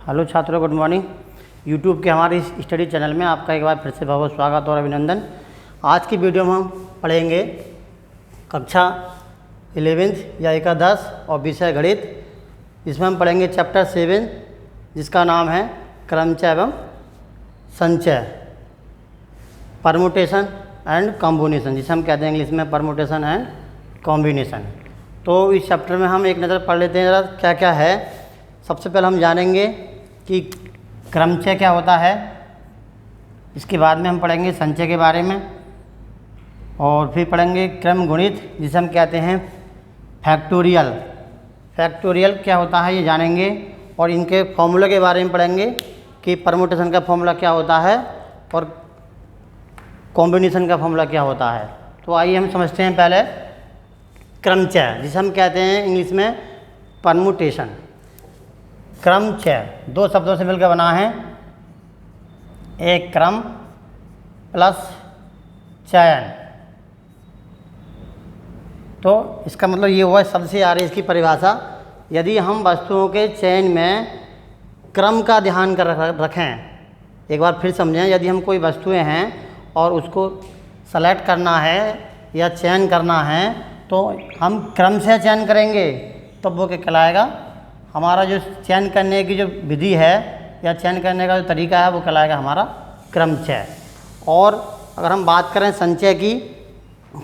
Hello छात्रों, good morning. YouTube के हमारे इस स्टडी चैनल में आपका एक बार फिर से बहुत स्वागत और अभिनंदन। आज की वीडियो में हम पढ़ेंगे कक्षा 11th या एकादश और विषय गणित। इसमें हम पढ़ेंगे चैप्टर 7 जिसका नाम है क्रमचय एवं संचय, परमुटेशन एंड कॉम्बिनेशन, जिसे हम कहते हैं इंग्लिश में परमुटेशन एंड कॉम्बिनेशन। तो इस चैप्टर में हम एक नज़र पढ़ लेते हैं ज़रा क्या क्या है। सबसे पहले हम जानेंगे कि क्रमचय क्या होता है, इसके बाद में हम पढ़ेंगे संचय के बारे में, और फिर पढ़ेंगे क्रम गुणित जिसे हम कहते हैं फैक्टोरियल। फैक्टोरियल क्या होता है ये जानेंगे, और इनके फॉर्मूले के बारे में पढ़ेंगे कि परमुटेशन का फॉर्मूला क्या होता है और कॉम्बिनेशन का फॉर्मूला क्या होता है। तो आइए हम समझते हैं पहले क्रमचय, जिसे हम कहते हैं इंग्लिश में परमुटेशन। क्रमचय दो शब्दों से मिलकर बना है, एक क्रम प्लस चयन। तो इसका मतलब ये हुआ, शब्द से आ रही है इसकी परिभाषा। यदि हम वस्तुओं के चयन में क्रम का ध्यान कर रखें, एक बार फिर समझें, यदि हम कोई वस्तुएं हैं और उसको सेलेक्ट करना है या चयन करना है तो हम क्रम से चयन करेंगे, तो वो क्या कहलाएगा, हमारा जो चयन करने की जो विधि है या चयन करने का जो तरीका है वो कहलाएगा हमारा क्रमचय। और अगर हम बात करें संचय की,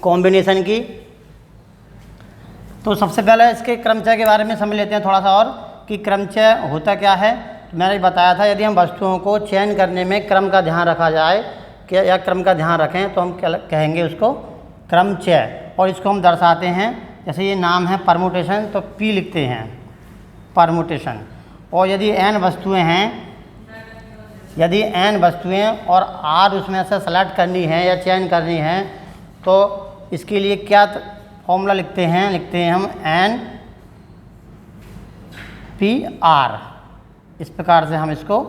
कॉम्बिनेशन की, तो सबसे पहले इसके क्रमचय के बारे में समझ लेते हैं थोड़ा सा, और कि क्रमचय होता क्या है। तो मैंने बताया था, यदि हम वस्तुओं को चयन करने में क्रम का ध्यान रखा जाए या क्रम का ध्यान रखें तो हम कहेंगे उसको क्रमचय। और इसको हम दर्शाते हैं, जैसे ये नाम है परमुटेशन, तो पी लिखते हैं परमुटेशन। और यदि n वस्तुएं हैं, यदि n वस्तुएं और r उसमें से सेलेक्ट करनी है या चयन करनी है, तो इसके लिए क्या फॉर्मूला लिखते हैं हम n p r। इस प्रकार से हम इसको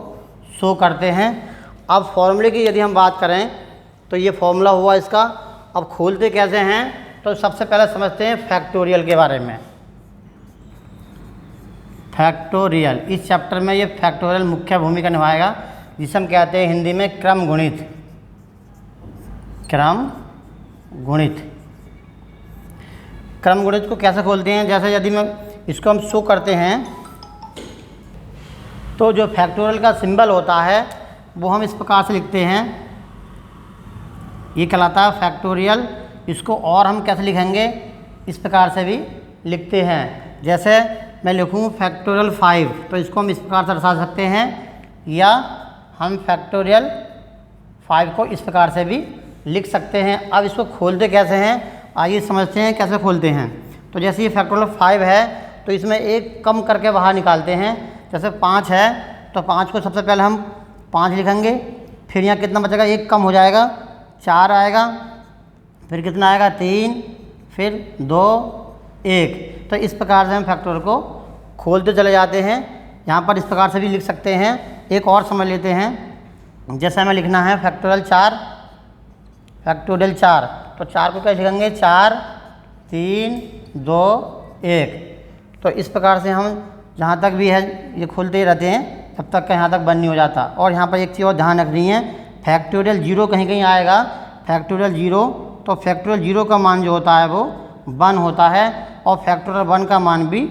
शो करते हैं। अब फॉर्मूले की यदि हम बात करें तो ये फॉर्मूला हुआ इसका। अब खोलते कैसे हैं, तो सबसे पहले समझते हैं फैक्टोरियल के बारे में। फैक्टोरियल, इस चैप्टर में ये फैक्टोरियल मुख्य भूमिका निभाएगा, जिसे हम कहते हैं हिंदी में क्रम गुणित। क्रम गुणित, क्रम गुणित को कैसे खोलते हैं, जैसे यदि मैं इसको हम शो करते हैं तो जो फैक्टोरियल का सिंबल होता है वो हम इस प्रकार से लिखते हैं, ये कहलाता है फैक्टोरियल। इसको और हम कैसे लिखेंगे, इस प्रकार से भी लिखते हैं। जैसे मैं लिखूँ फैक्टोरियल 5, तो इसको हम इस प्रकार से दर्शा सकते हैं, या हम फैक्टोरियल 5 को इस प्रकार से भी लिख सकते हैं। अब इसको खोलते कैसे हैं, आइए समझते हैं कैसे खोलते हैं। तो जैसे ये फैक्टोरियल 5 है तो इसमें एक कम करके बाहर निकालते हैं। जैसे 5 है तो 5 को सबसे पहले हम 5 लिखेंगे, फिर यहाँ कितना बचेगा, एक कम हो जाएगा, 4 आएगा, फिर कितना आएगा, 3, फिर 2, 1। तो इस प्रकार से हम फैक्टोरियल को खोलते चले जाते हैं। यहाँ पर इस प्रकार से भी लिख सकते हैं। एक और समझ लेते हैं, जैसे हमें लिखना है फैक्टोरियल 4, फैक्टोरियल 4, तो 4 को क्या लिखेंगे, 4, 3, 2, 1। तो इस प्रकार से हम जहाँ तक भी है ये खोलते ही रहते हैं तब तक का यहाँ तक बंद नहीं हो जाता। और यहाँ पर एक चीज़ और ध्यान रखनी है, फैक्टोरियल 0 कहीं कहीं आएगा, फैक्टोरियल 0, तो फैक्टोरियल 0 का मान जो होता है वो 1 होता है, और फैक्टोरियल 1 का मान भी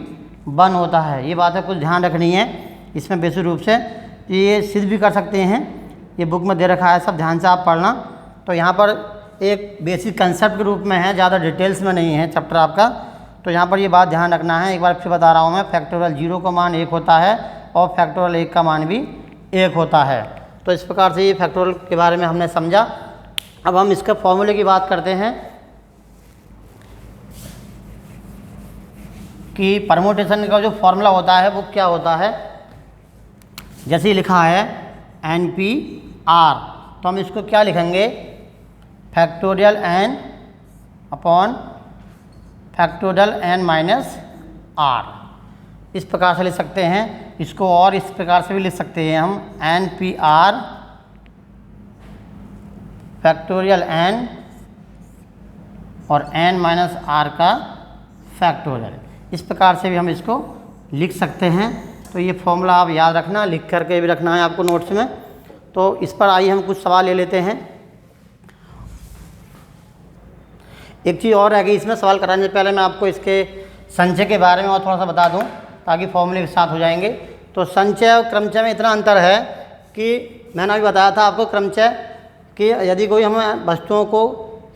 1 होता है। ये बात है, कुछ ध्यान रखनी है इसमें बेसिक रूप से। ये सिद्ध भी कर सकते हैं, ये बुक में दे रखा है, सब ध्यान से आप पढ़ना। तो यहाँ पर एक बेसिक कंसेप्ट के रूप में है, ज़्यादा डिटेल्स में नहीं है चैप्टर आपका। तो यहाँ पर ये बात ध्यान रखना है, एक बार फिर बता रहा हूँ मैं, फैक्टोरियल 0 का मान 1 होता है और फैक्टोरियल 1 का मान भी 1 होता है। तो इस प्रकार से ये फैक्टोरियल के बारे में हमने समझा। अब हम इसके फॉर्मूले की बात करते हैं कि परमुटेशन का जो फॉर्मूला होता है वो क्या होता है। जैसे लिखा है NPR, तो हम इसको क्या लिखेंगे, factorial n upon factorial n minus r। इस प्रकार से लिख सकते हैं इसको, और इस प्रकार से भी लिख सकते हैं हम NPR फैक्टोरियल n और n माइनस r का फैक्टोरियल। इस प्रकार से भी हम इसको लिख सकते हैं। तो ये फॉर्मूला आप याद रखना, लिख करके भी रखना है आपको नोट्स में। तो इस पर आइए हम कुछ सवाल ले लेते हैं। एक चीज़ और है कि इसमें सवाल कराने से पहले मैं आपको इसके संचय के बारे में और थोड़ा सा बता दूं ताकि फॉर्मूले के साथ हो जाएंगे। तो संचय और क्रमचय में इतना अंतर है कि मैंने अभी बताया था आपको क्रमचय कि यदि कोई हम वस्तुओं को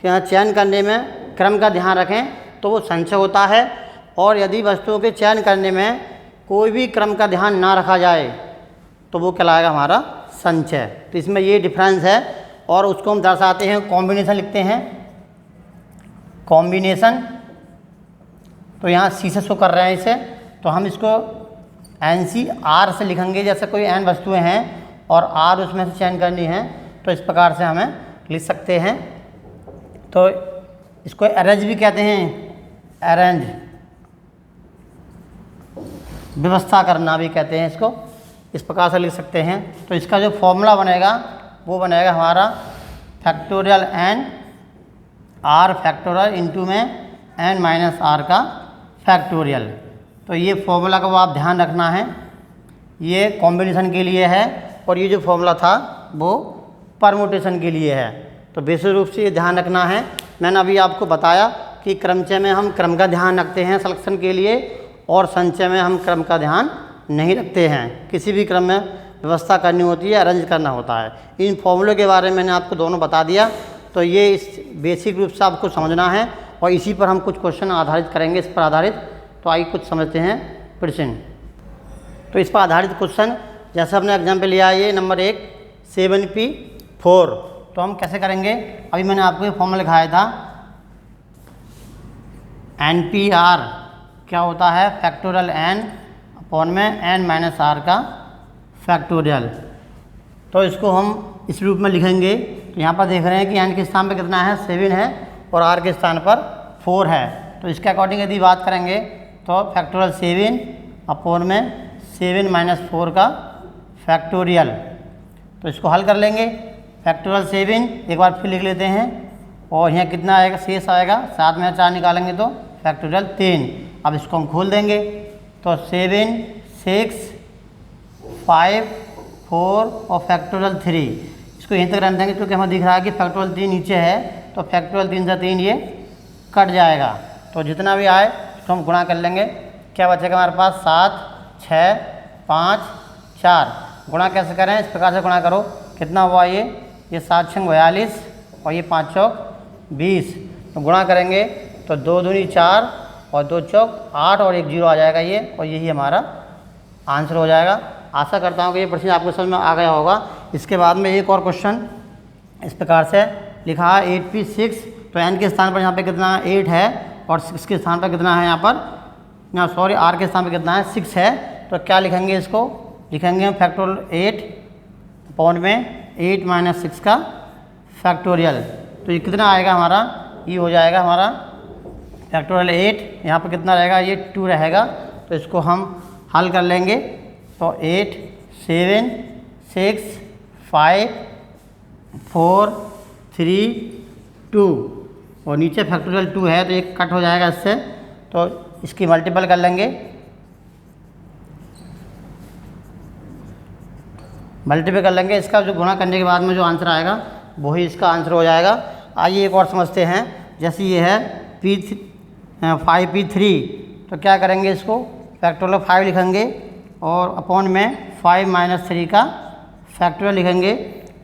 चयन करने में क्रम का ध्यान रखें तो वो संचय होता है, और यदि वस्तुओं के चयन करने में कोई भी क्रम का ध्यान ना रखा जाए तो वो कहलाएगा हमारा संचय। तो इसमें ये डिफरेंस है, और उसको हम दर्शाते हैं, कॉम्बिनेशन लिखते हैं, कॉम्बिनेशन। तो यहाँ सी से शो कर रहे हैं इसे, तो हम इसको NCR से लिखेंगे। जैसे कोई n वस्तुएं हैं और R उसमें से चयन करनी है तो इस प्रकार से हमें लिख सकते हैं। तो इसको अरेंज भी कहते हैं, अरेंज, व्यवस्था करना भी कहते हैं इसको, इस प्रकार से लिख सकते हैं। तो इसका जो फॉर्मूला बनेगा वो बनेगा हमारा factorial n R factorial into में n माइनस R का फैक्टोरियल। तो ये फॉर्मूला का वो आप ध्यान रखना है, ये कॉम्बिनेशन के लिए है, और ये जो फॉर्मूला था वो परमुटेशन के लिए है। तो विशेष रूप से ये ध्यान रखना है। मैंने अभी आपको बताया कि क्रमचय में हम क्रम का ध्यान रखते हैं सिलेक्शन के लिए, और संचय में हम क्रम का ध्यान नहीं रखते हैं। किसी भी क्रम में व्यवस्था करनी होती है, अरेंज करना होता है। इन फॉर्मूलों के बारे में मैंने आपको दोनों बता दिया। तो ये इस बेसिक रूप से आपको समझना है, और इसी पर हम कुछ क्वेश्चन आधारित करेंगे, इस पर आधारित। तो आइए कुछ समझते हैं प्रश्न। तो इस पर आधारित क्वेश्चन जैसे हमने एग्जाम्पल लिया, ये नंबर 1 7p4। तो हम कैसे करेंगे, अभी मैंने आपको ये फॉर्मूला लिखाया था, NPR क्या होता है, फैक्टोरियल n अपॉन में n माइनस r का फैक्टोरियल। तो इसको हम इस रूप में लिखेंगे। तो यहाँ पर देख रहे हैं कि n के स्थान पर कितना है, 7 है, और r के स्थान पर 4 है। तो इसके अकॉर्डिंग यदि बात करेंगे तो फैक्टोरियल 7 अपॉन में 7 माइनस 4 का फैक्टोरियल। तो इसको हल कर लेंगे। फैक्टोरियल 7 एक बार फिर लिख लेते हैं, और यहाँ कितना आएगा, शेष आएगा, 7 में 4 निकालेंगे तो फैक्टोरियल 3। अब इसको हम खोल देंगे। तो 7 6 5 4 और फैक्टोरियल 3, इसको यहीं तक रहने देंगे क्योंकि हमें दिख रहा है कि फैक्टोरियल 3 नीचे है। तो फैक्टोरियल 3 से 3 ये कट जाएगा। तो जितना भी आए उसको हम गुणा कर लेंगे। क्या बचेगा हमारे पास, 7 6 5 4। गुणा कैसे करें, इस प्रकार से गुणा करो। कितना हुआ ये 7 6 42 और ये 5 चौक 20। तो गुणा करेंगे तो 2 दूनी 4 और 2 चौक 8 और 1 0 आ जाएगा ये, और यही हमारा आंसर हो जाएगा। आशा करता हूँ कि ये प्रश्न आपको समझ में आ गया होगा। इसके बाद में एक और क्वेश्चन इस प्रकार से लिखा है 8p6। तो n के स्थान पर यहाँ पे कितना 8 है, और 6 के स्थान पर कितना है, यहाँ पर सॉरी r के स्थान पर कितना है, 6 है। तो क्या लिखेंगे, इसको लिखेंगे हम फैक्टोरियल 8 अपॉन में 8 माइनस 6 का फैक्टोरियल। तो ये कितना आएगा हमारा, ये हो जाएगा हमारा फैक्टोरियल 8, यहाँ पर कितना रहेगा, ये 2 रहेगा। तो इसको हम हल कर लेंगे। तो 8 7 6 5 4 3 2, और नीचे फैक्टोरियल 2 है तो ये कट हो जाएगा इससे। तो इसकी मल्टीपल कर लेंगे, मल्टीपल कर लेंगे। इसका जो गुणा करने के बाद में जो आंसर आएगा वही इसका आंसर हो जाएगा। आइए एक और समझते हैं। जैसे ये है 5p3, तो क्या करेंगे, इसको फैक्टोरियल 5 लिखेंगे और अपॉन में 5 माइनस 3 का फैक्टोरियल लिखेंगे।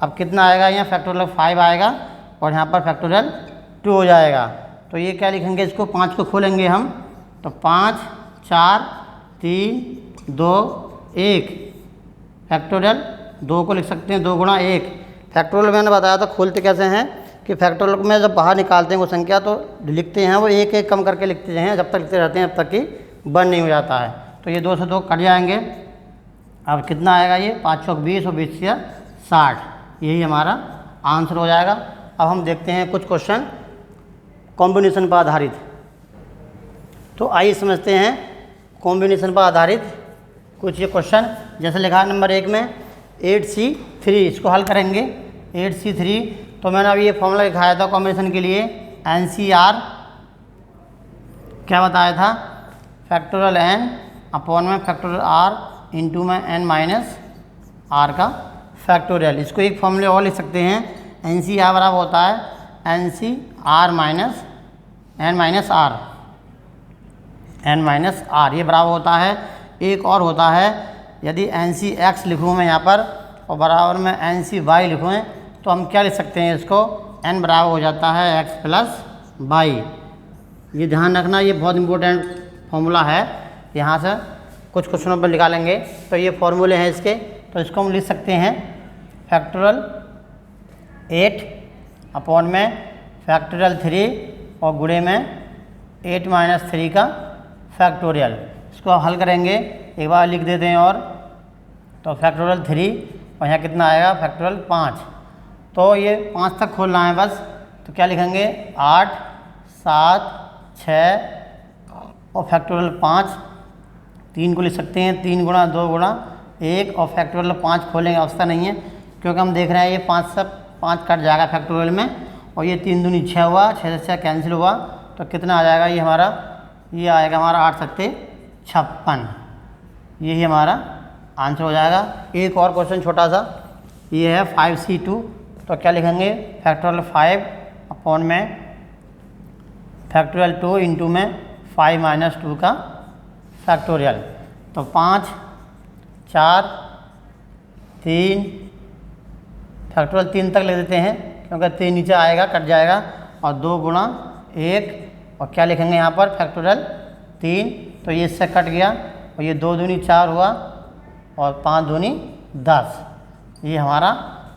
अब कितना आएगा, यहाँ फैक्टोरियल 5 आएगा और यहाँ पर फैक्टोरियल 2 हो जाएगा। तो ये क्या लिखेंगे, इसको 5 को खोलेंगे हम। तो 5 4 3 2 1, फैक्टोरियल 2 को लिख सकते हैं, 2 गुणा 1। फैक्टोरियल मैंने बताया था खोलते कैसे हैं कि फैक्टोरियल में जब बाहर निकालते हैं वो संख्या तो लिखते हैं, वो एक एक कम करके लिखते हैं, जब तक लिखते रहते हैं जब तक कि बंद नहीं हो जाता है। तो ये 2 से 2 कट जाएंगे। अब कितना आएगा, ये 5 चौक 20 और 20 से 60, यही हमारा आंसर हो जाएगा। अब हम देखते हैं कुछ क्वेश्चन कॉम्बिनेशन पर आधारित। तो आइए समझते हैं कॉम्बिनेशन पर आधारित कुछ ये क्वेश्चन। जैसे लिखा है नंबर 1 में 8c3, इसको हल करेंगे। 8c3, तो मैंने अभी ये फॉर्मूला लिखाया था कॉम्बिनेशन के लिए, NCR क्या बताया था, फैक्टोरियल n अपॉन में फैक्टोरियल r इंटू में n माइनस आर का फैक्टोरियल। इसको एक फॉर्मूले और लिख सकते हैं, एन सी आर बराबर होता है n c r minus n minus r, n minus r ये बराबर होता है। एक और होता है, यदि एन सी एक्स लिखूँ मैं यहाँ पर और बराबर में एन सी वाई लिखूँ तो हम क्या लिख सकते हैं, इसको n बराबर हो जाता है x प्लस वाई। ये ध्यान रखना, ये बहुत इंपॉर्टेंट फॉर्मूला है, यहाँ से कुछ क्वेश्चनों पर निकालेंगे। तो ये फॉर्मूले हैं इसके, तो इसको हम लिख सकते हैं फैक्टोरियल 8 अपॉन में फैक्टोरियल 3 और गुणे में 8 माइनस 3 का फैक्टोरियल। इसको हल करेंगे, एक बार लिख देते हैं और तो फैक्टोरियल 3 और यहाँ कितना आएगा फैक्टोरियल 5। तो ये 5 तक खोलना है बस, तो क्या लिखेंगे 8 7 6 और फैक्टोरियल 5, 3 को लिख सकते हैं 3 गुणा 2 गुणा 1 और फैक्टोरियल 5 खोलेंगे अवस्था नहीं है, क्योंकि हम देख रहे हैं ये 5 से 5 कट जाएगा फैक्टोरियल में, और ये 3 दूनी 6 हुआ, 6 से 6 कैंसिल हुआ, तो कितना आ जाएगा ये हमारा, ये आएगा हमारा 8 सत्ते 56, यही हमारा आंसर हो जाएगा। एक और क्वेश्चन छोटा सा, ये है 5C2, तो क्या लिखेंगे फैक्टोरियल 5 अपॉन में फैक्टोरियल 2 इंटू में 5 माइनस 2 का फैक्टोरियल। तो 5 4 3 फैक्टोरियल 3 तक ले देते हैं, क्योंकि 3 नीचे आएगा कट जाएगा, और 2 गुणा 1 और क्या लिखेंगे यहाँ पर फैक्टोरियल 3, तो ये इससे कट गया और ये 2 दूनी 4 हुआ और 5 दूनी 10, ये हमारा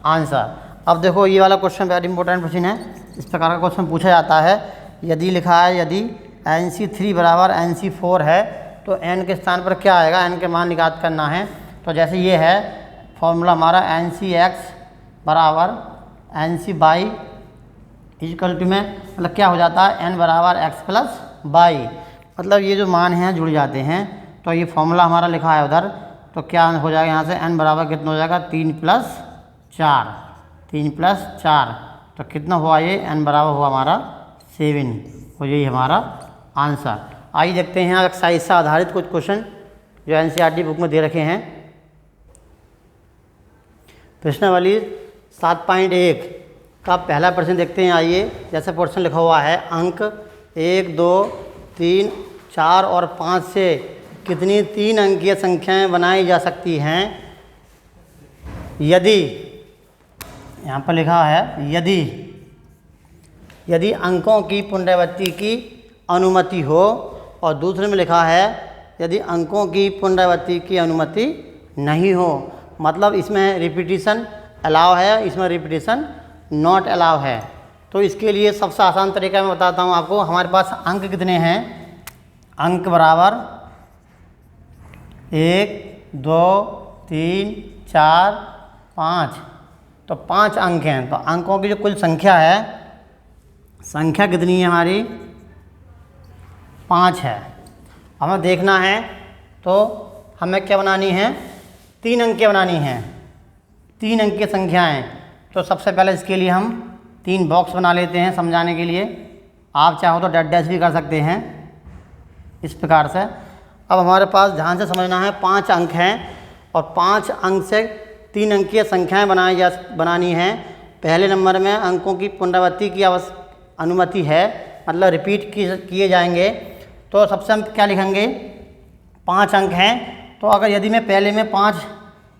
आंसर। अब देखो ये वाला क्वेश्चन वेरी इंपॉर्टेंट क्वेश्चन है, इस प्रकार का क्वेश्चन पूछा जाता है। यदि लिखा है यदि NC3 बराबर NC4 है तो n के स्थान पर क्या आएगा, n के मान निकात करना है। तो जैसे ये है फॉर्मूला हमारा NCX बराबर NC इक्वल टू में मतलब क्या हो जाता है n बराबर x प्लस वाई, मतलब ये जो मान हैं जुड़ जाते हैं। तो ये फॉर्मूला हमारा लिखा है उधर, तो क्या हो जाएगा यहाँ से n बराबर कितना हो जाएगा 3 प्लस 4, 3 प्लस 4, तो कितना हुआ ये n बराबर हुआ हमारा 7, और यही हमारा आंसर। आइए देखते हैं एक्सरसाइज से आधारित कुछ क्वेश्चन जो NCERT बुक में दे रखे हैं। प्रश्नावली 7.1 का पहला प्रश्न देखते हैं। आइए, जैसे प्रश्न लिखा हुआ है, अंक 1 2 3 4 और 5 से कितनी 3 अंकीय संख्याएं बनाई जा सकती हैं यदि, यहाँ पर लिखा है यदि अंकों की पुनरावृत्ति की अनुमति हो, और दूसरे में लिखा है यदि अंकों की पुनरावृत्ति की अनुमति नहीं हो। मतलब इसमें रिपीटिशन अलाउ है, इसमें रिपीटिशन नॉट अलाउ है। तो इसके लिए सबसे आसान तरीका मैं बताता हूँ आपको। हमारे पास अंक कितने हैं, अंक बराबर 1 2 3 4 5, तो 5 अंक हैं। तो अंकों की जो कुल संख्या है, संख्या कितनी है हमारी 5 है। हमें देखना है तो हमें क्या बनानी है, 3 अंकीय बनानी है, 3 अंकीय संख्याएं। तो सबसे पहले इसके लिए हम 3 बॉक्स बना लेते हैं समझाने के लिए। आप चाहो तो डैश डैश भी कर सकते हैं इस प्रकार से। अब हमारे पास ध्यान से समझना है, 5 अंक हैं और 5 अंक से 3 अंकीय संख्याएं बनानी है। पहले नंबर में अंकों की पुनरावृत्ति की अनुमति है, मतलब रिपीट किए जाएंगे। तो सबसे हम क्या लिखेंगे, 5 अंक हैं। तो अगर यदि मैं पहले में 5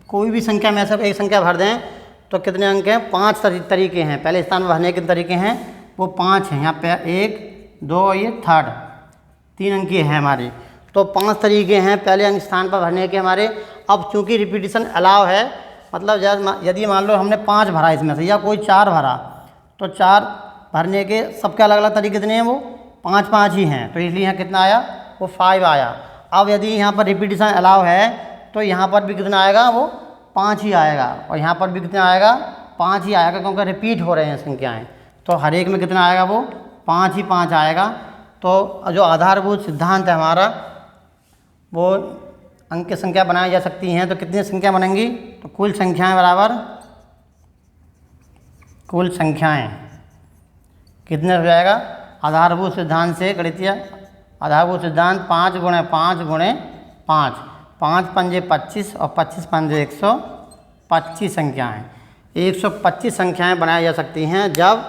कोई भी संख्या में से एक संख्या भर दें तो कितने अंक हैं, 5 तरीके हैं। पहले स्थान में भरने के तरीके हैं वो 5 हैं। यहाँ पे 1 2 ये थर्ड 3 अंकीय हैं हमारे। तो 5 तरीके हैं पहले अंक स्थान पर भरने के हमारे। अब चूँकि रिपीटिशन अलाउ है, मतलब यदि मान लो हमने 5 भरा इसमें से या कोई 4 भरा, तो 4 भरने के सबके अलग अलग तरीके कितने हैं, वो 5 ही हैं। तो इसलिए यहाँ कितना आया, वो 5 आया। अब यदि यहाँ पर रिपीटिशन अलाउ है तो यहाँ पर भी कितना आएगा, वो 5 ही आएगा, और यहाँ पर भी कितना आएगा, 5 ही आएगा, क्योंकि रिपीट हो रहे हैं संख्याएँ। तो हर एक में कितना आएगा, वो 5 ही 5 आएगा। तो जो आधारभूत सिद्धांत है हमारा, वो अंक की संख्या बनाई जा सकती हैं। तो कितनी संख्या बनेंगी, तो कुल संख्याएं बराबर कुल संख्याएं कितने हो जाएगा, आधारभूत सिद्धांत से गणितीय आधारभूत सिद्धांत 5 × 5 × 5, 5 पंजे 25 और 25 पंजे 125 संख्याएँ। 125 संख्याएँ बनाई जा सकती हैं जब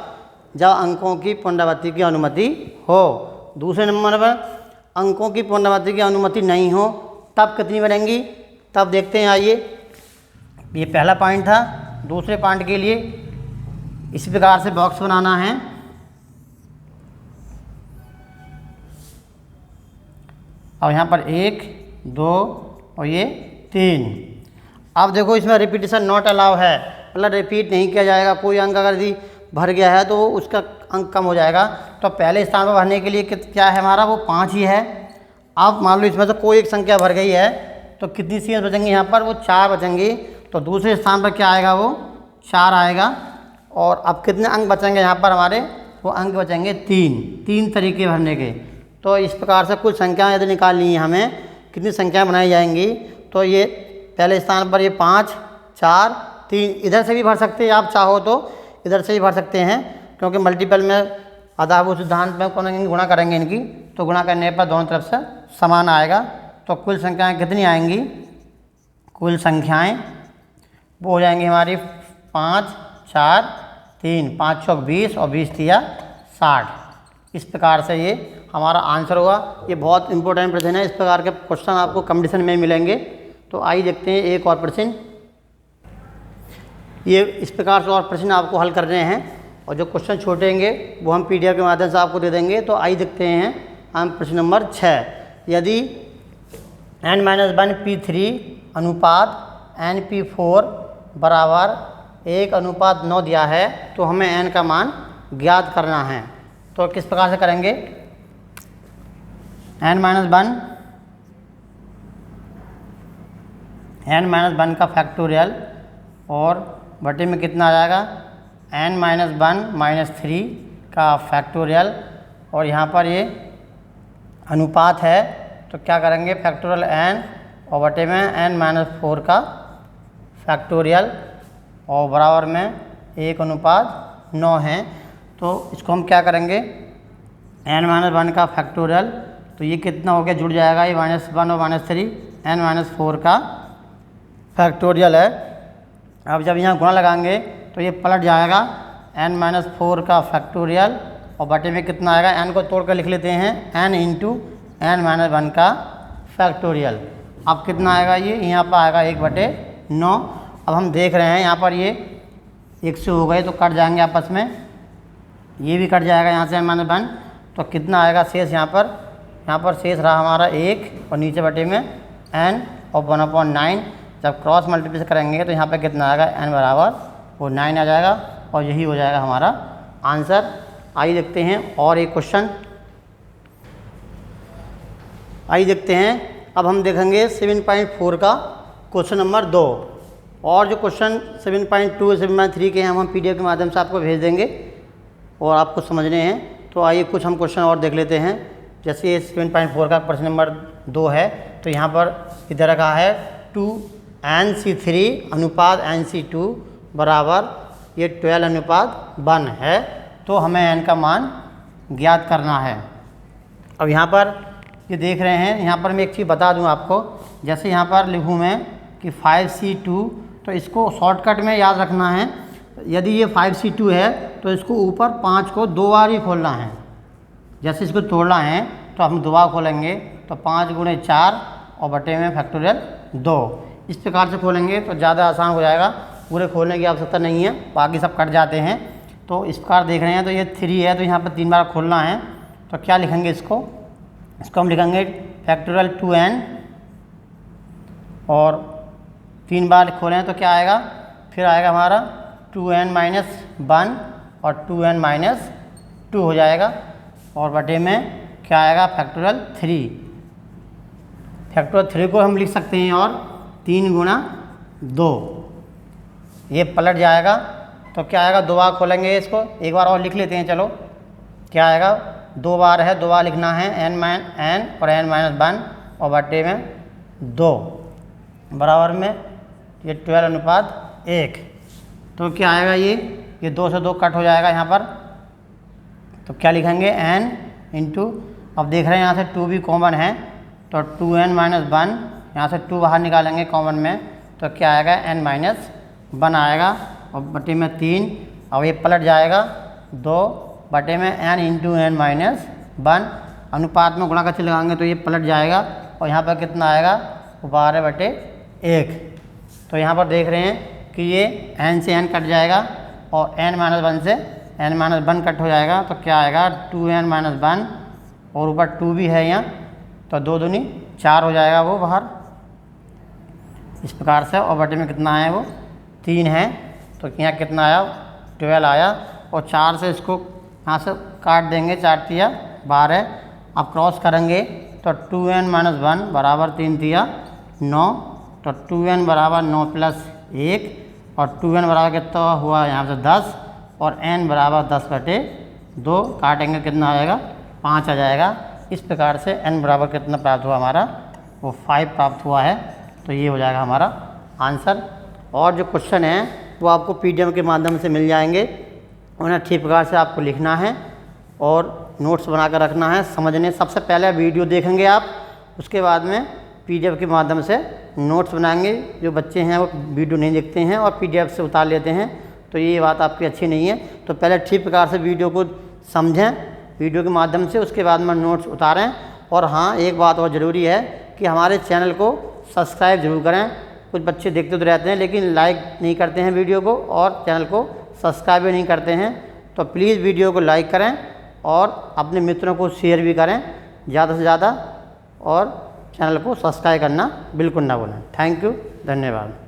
अंकों की पुनरावृत्ति की अनुमति हो। दूसरे नंबर पर अंकों की पुनरावृत्ति की अनुमति नहीं हो तब कितनी बनेंगी, तब देखते हैं। आइए, ये पहला पॉइंट था। दूसरे पॉइंट के लिए इसी प्रकार से बॉक्स बनाना है। अब यहाँ पर 1 2 और ये 3। अब देखो इसमें रिपीटिशन नॉट अलाउ है, मतलब रिपीट नहीं किया जाएगा। कोई अंक अगर यदि भर गया है तो उसका अंक कम हो जाएगा। तो पहले स्थान पर भरने के लिए क्या है हमारा, वो 5 ही है। अब मान लो इसमें से कोई एक संख्या भर गई है तो कितनी सीएस बचेंगी यहाँ पर, वो 4 बचेंगी। तो दूसरे स्थान पर क्या आएगा, वो 4 आएगा। और अब कितने अंक बचेंगे यहाँ पर हमारे, वो अंक बचेंगे 3 तरीके भरने के। तो इस प्रकार से कुछ संख्याएँ यदि निकालनी है हमें, कितनी संख्याएँ बनाई जाएंगी। तो ये पहले स्थान पर ये 5 4 3, इधर से भी भर सकते हैं आप चाहो तो, इधर से भी भर सकते हैं, क्योंकि मल्टीपल में आधारभूत सिद्धांत में कौन गुणा करेंगे इनकी, तो गुणा करने पर दोनों तरफ से समान आएगा। तो कुल संख्याएँ कितनी आएंगी, कुल संख्याएँ वो हो जाएंगी हमारी 5 4 3, 5 चौक 20 और 20 तिया 60। इस प्रकार से ये हमारा आंसर होगा। ये बहुत इंपॉर्टेंट प्रश्न है, इस प्रकार के क्वेश्चन आपको कंपटीशन में मिलेंगे। तो आइए देखते हैं एक और प्रश्न। ये इस प्रकार से और प्रश्न आपको हल करने हैं, और जो क्वेश्चन छोटे होंगे वो हम पीडीएफ के माध्यम से आपको दे देंगे। तो आइए देखते हैं हम प्रश्न नंबर 6। यदि n-1 P3 अनुपात n P4 बराबर 1:9 दिया है तो हमें n का मान ज्ञात करना है। तो किस प्रकार से करेंगे, n-1 का फैक्टोरियल और बटे में कितना आ जाएगा, n-1 -3 का फैक्टोरियल, और यहाँ पर ये अनुपात है तो क्या करेंगे, फैक्टोरियल n और बटे में n-4 का फैक्टोरियल और बराबर में 1:9 है। तो इसको हम क्या करेंगे, n-1 का फैक्टोरियल, तो ये कितना हो गया, जुड़ जाएगा ये -1 और -3, n-4 का फैक्टोरियल है। अब जब यहाँ गुणा लगाएंगे तो ये पलट जाएगा, n-4 का फैक्टोरियल और बटे में कितना आएगा, n को तोड़ कर लिख लेते हैं, n × n-1 का फैक्टोरियल। अब कितना आएगा, ये यहाँ पर आएगा 1/9। अब हम देख रहे हैं यहाँ पर ये 1 से हो गए तो कट जाएंगे आपस में, ये भी कट जाएगा यहाँ से n-1। तो कितना आएगा शेष, यहाँ पर शेष रहा हमारा 1 और नीचे बटे में n और 1/9। जब क्रॉस मल्टीप्लिकेशन करेंगे तो यहाँ पे कितना आएगा, n बराबर वो 9 आ जाएगा, और यही हो जाएगा हमारा आंसर। आइए देखते हैं और एक क्वेश्चन। आइए देखते हैं, अब हम देखेंगे 7.4 का क्वेश्चन नंबर 2। और जो क्वेश्चन 7.2 7.3 के हैं हम पीडीएफ के माध्यम से आपको भेज देंगे और आपको समझने हैं। तो आइए कुछ हम क्वेश्चन और देख लेते हैं। जैसे ये 7.4 का प्रश्न नंबर 2 है, तो यहाँ पर इधर रखा है 2nc3 अनुपात nc2 बराबर ये 12:1 है। तो हमें n का मान ज्ञात करना है। अब यहाँ पर ये देख रहे हैं, यहाँ पर मैं एक चीज़ बता दूँ आपको। जैसे यहाँ पर लिखूँ मैं कि 5c2, तो इसको शॉर्टकट में याद रखना है। यदि ये 5c2 है तो इसको ऊपर 5 को 2 बार ही खोलना है। जैसे इसको तोड़ना है तो हम 2 बार खोलेंगे, तो 5 × 4 और बटे में फैक्टोरियल 2। इस प्रकार से खोलेंगे तो ज़्यादा आसान हो जाएगा, पूरे खोलने की आवश्यकता नहीं है, बाकी सब कट जाते हैं। तो इस प्रकार देख रहे हैं, तो ये 3 है तो यहाँ पर 3 बार खोलना है। तो क्या लिखेंगे इसको हम लिखेंगे फैक्टोरियल 2n, और 3 बार खोलें तो क्या आएगा, फिर आएगा हमारा 2n-1 और 2n-2 हो जाएगा, और बटे में क्या आएगा, फैक्टोरियल 3। फैक्टोरियल 3 को हम लिख सकते हैं और 3 × 2, ये पलट जाएगा। तो क्या आएगा, 2 बार खोलेंगे इसको, एक बार और लिख लेते हैं। चलो क्या आएगा, 2 बार है, 2 बार लिखना है, n और n-1 और बटे में 2 बराबर में ये 12:1। तो क्या आएगा, ये 2 से 2 कट हो जाएगा यहाँ पर। तो क्या लिखेंगे, n × अब देख रहे हैं यहाँ से 2 भी कॉमन है, तो 2n-1 यहाँ से 2 बाहर निकालेंगे कॉमन में तो क्या आएगा n-1 आएगा और बटे में 3, और ये पलट जाएगा 2 बटे में n इंटू n-1 अनुपात में गुणा का चिन्ह लगाएंगे तो ये पलट जाएगा और यहाँ पर कितना आएगा 12/1। तो यहाँ पर देख रहे हैं कि ये n से n कट जाएगा और n-1 से n-1 कट हो जाएगा तो क्या आएगा 2n-1 और ऊपर 2 भी है यहाँ तो 2 दूनी 4 हो जाएगा वो बाहर इस प्रकार से, और बटे में कितना आया वो 3 है तो यहाँ कितना आया 12 आया, और 4 से इसको यहाँ से काट देंगे, 4 तिया 12। अब क्रॉस करेंगे तो 2n-1 बराबर 3 तिया 9, तो 2n बराबर 9 प्लस 1 और 2n बराबर कितना हुआ यहाँ से 10 और n बराबर 10/2 काटेंगे कितना आएगा 5 आ जाएगा। इस प्रकार से n बराबर कितना प्राप्त हुआ हमारा वो 5 प्राप्त हुआ है। तो ये हो जाएगा हमारा आंसर। और जो क्वेश्चन है वो आपको PDF के माध्यम से मिल जाएंगे, उन्हें ठीक प्रकार से आपको लिखना है और नोट्स बनाकर रखना है। समझने सबसे पहले वीडियो देखेंगे आप, उसके बाद में PDF के माध्यम से नोट्स बनाएंगे। जो बच्चे हैं वो वीडियो नहीं देखते हैं और PDF से उतार लेते हैं तो ये बात आपकी अच्छी नहीं है। तो पहले ठीक प्रकार से वीडियो को समझें वीडियो के माध्यम से, उसके बाद में नोट्स उतारें। और हाँ, एक बात और ज़रूरी है कि हमारे चैनल को सब्सक्राइब जरूर करें। कुछ बच्चे देखते तो रहते हैं लेकिन लाइक नहीं करते हैं वीडियो को और चैनल को सब्सक्राइब भी नहीं करते हैं। तो प्लीज़ वीडियो को लाइक करें और अपने मित्रों को शेयर भी करें ज़्यादा से ज़्यादा, और चैनल को सब्सक्राइब करना बिल्कुल ना भूलें। थैंक यू, धन्यवाद।